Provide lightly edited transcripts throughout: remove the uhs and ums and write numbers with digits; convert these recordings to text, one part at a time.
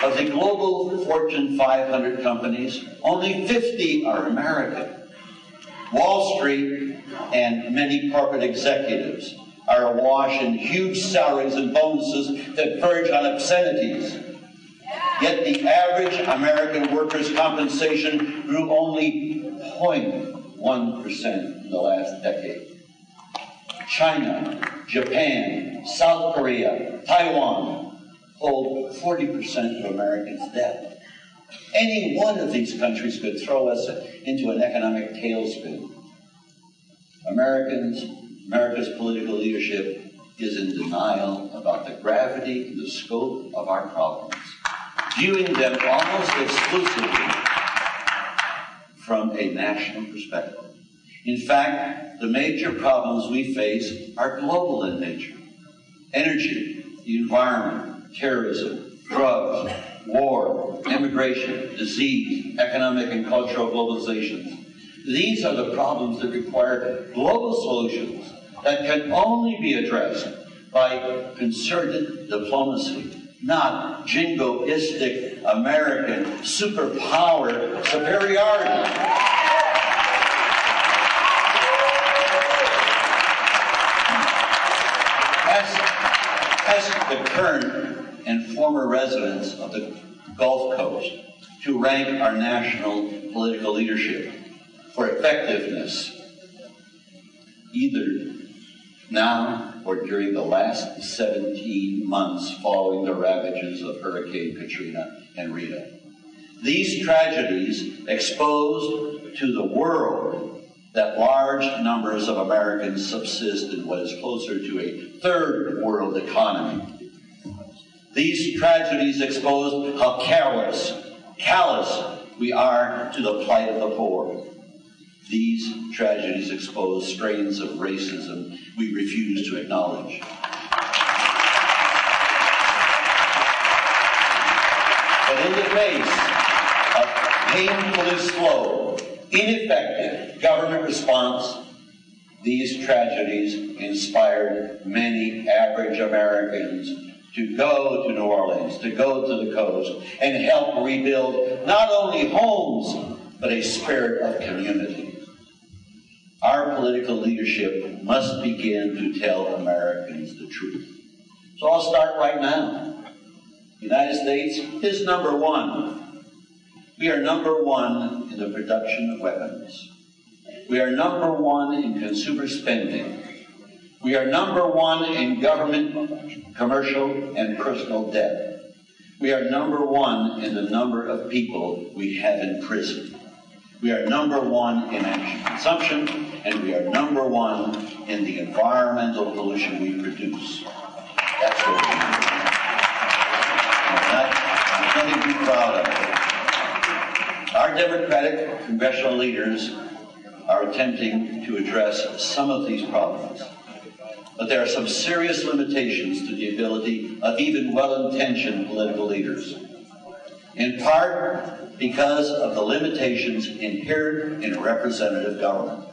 Of the global Fortune 500 companies, only 50 are American. Wall Street and many corporate executives are awash in huge salaries and bonuses that verge on obscenities. Yet the average American worker's compensation grew only 0.1% in the last decade. China, Japan, South Korea, Taiwan hold 40% of Americans' debt. Any one of these countries could throw us into an economic tailspin. America's political leadership is in denial about the gravity and the scope of our problems, viewing them almost exclusively from a national perspective. In fact, the major problems we face are global in nature. Energy, the environment, terrorism, drugs, war, immigration, disease, economic and cultural globalization. These are the problems that require global solutions that can only be addressed by concerted diplomacy, not jingoistic American superpower superiority. Ask the current and former residents of the Gulf Coast to rank our national political leadership for effectiveness, either now or during the last 17 months following the ravages of Hurricane Katrina and Rita. These tragedies exposed to the world that large numbers of Americans subsist in what is closer to a third world economy. These tragedies exposed how callous we are to the plight of the poor. These tragedies expose strains of racism we refuse to acknowledge. But in the face of painfully slow, ineffective government response, these tragedies inspired many average Americans to go to New Orleans, to go to the coast, and help rebuild not only homes, but a spirit of community. Our political leadership must begin to tell Americans the truth. So I'll start right now. The United States is number one. We are number one in the production of weapons. We are number one in consumer spending. We are number one in government, commercial, and personal debt. We are number one in the number of people we have in prison. We are number one in energy consumption, and we are number one in the environmental pollution we produce. That's what we do. There's nothing to be proud of. Our Democratic congressional leaders are attempting to address some of these problems. But there are some serious limitations to the ability of even well-intentioned political leaders. In part because of the limitations inherent in representative government,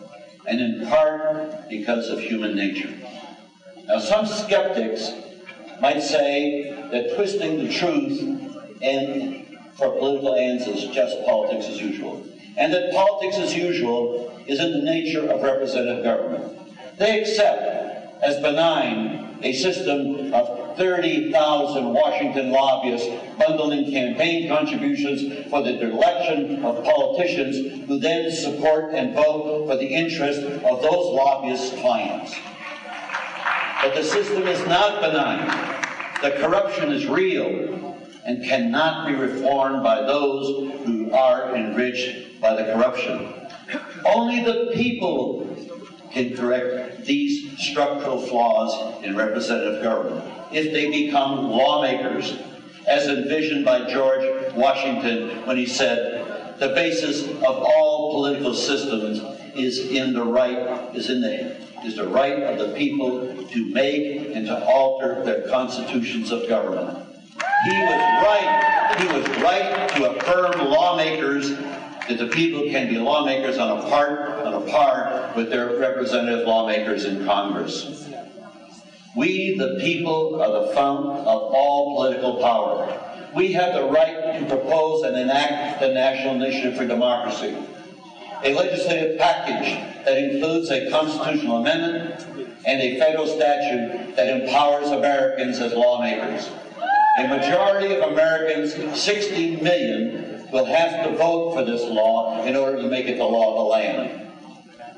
and in part because of human nature. Now, some skeptics might say that twisting the truth for political ends is just politics as usual, and that politics as usual is in the nature of representative government. They accept as benign a system of 30,000 Washington lobbyists bundling campaign contributions for the election of politicians who then support and vote for the interest of those lobbyists' clients. But the system is not benign. The corruption is real and cannot be reformed by those who are enriched by the corruption. Only the people can correct these structural flaws in representative government if they become lawmakers, as envisioned by George Washington when he said, "The basis of all political systems is the right of the people to make and to alter their constitutions of government." He was right to affirm lawmakers, that the people can be lawmakers on a par with their representative lawmakers in Congress. We, the people, are the fount of all political power. we have the right to propose and enact the National Initiative for Democracy, a legislative package that includes a constitutional amendment and a federal statute that empowers Americans as lawmakers. A majority of Americans, 60 million, will have to vote for this law in order to make it the law of the land.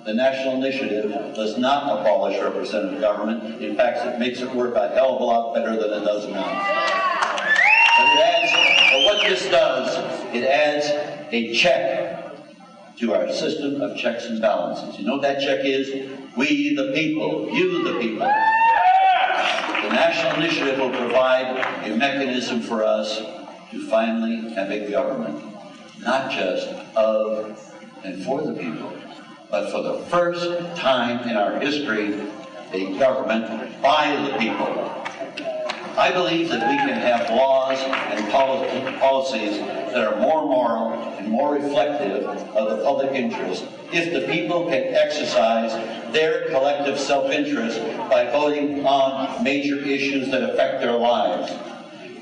The National Initiative does not abolish representative government. In fact, it makes it work a hell of a lot better than it does now. But what this does, it adds a check to our system of checks and balances. You know what that check is? We the people, you the people. The National Initiative will provide a mechanism for us to finally have a government, not just of and for the people, but for the first time in our history, a government by the people. I believe that we can have laws and policies that are more moral and more reflective of the public interest if the people can exercise their collective self-interest by voting on major issues that affect their lives.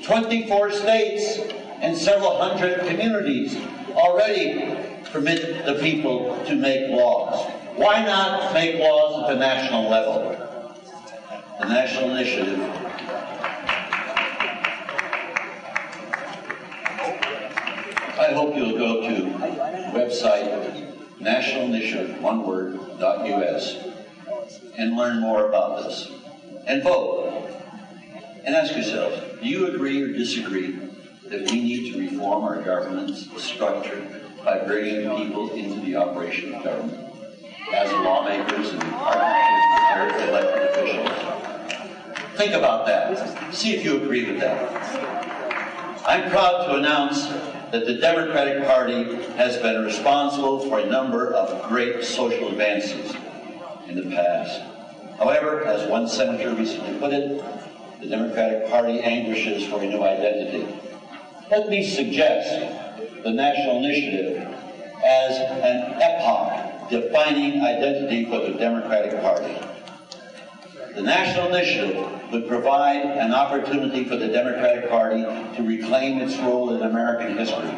24 states and several hundred communities already permit the people to make laws. Why not make laws at the national level? The National Initiative I hope you'll go to the website nationalinitiative.us and learn more about this. And vote. And ask yourselves, do you agree or disagree that we need to reform our governance structure by bringing people into the operation of government as lawmakers and partnerships with elected officials? Think about that. See if you agree with that. I'm proud to announce that the Democratic Party has been responsible for a number of great social advances in the past. However, as one senator recently put it, the Democratic Party anguishes for a new identity. Let me suggest the National Initiative as an epoch-defining identity for the Democratic Party. The National Initiative would provide an opportunity for the Democratic Party to reclaim its role in American history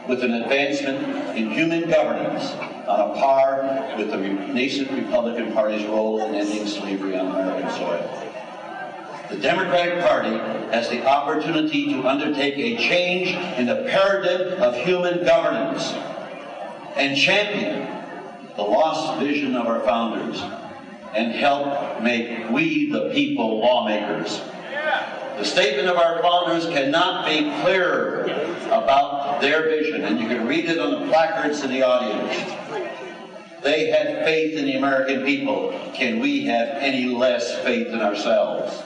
with an advancement in human governance on a par with the nascent Republican Party's role in ending slavery on American soil. The Democratic Party has the opportunity to undertake a change in the paradigm of human governance and champion the lost vision of our founders and help make we the people lawmakers. The statement of our founders cannot be clearer about their vision, and you can read it on the placards in the audience. They had faith in the American people. Can we have any less faith in ourselves?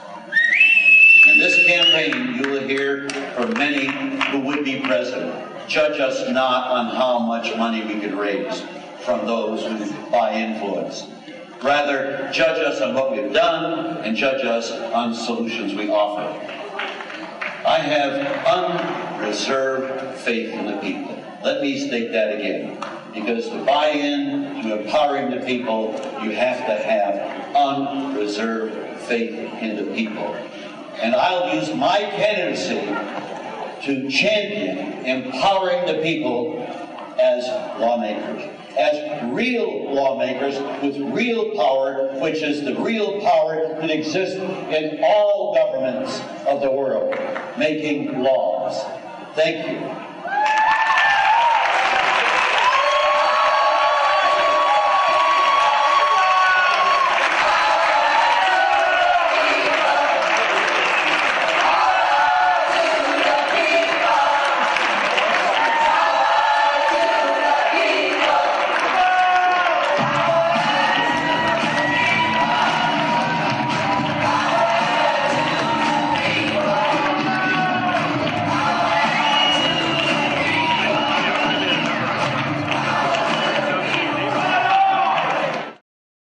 In this campaign, you will hear from many who would be president. Judge us not on how much money we can raise from those who buy influence. Rather, judge us on what we've done and judge us on solutions we offer. I have unreserved faith in the people. Let me state that again. Because to buy in to empowering the people, you have to have unreserved faith in the people. And I'll use my candidacy to champion empowering the people as lawmakers. As real lawmakers with real power, which is the real power that exists in all governments of the world, making laws. Thank you.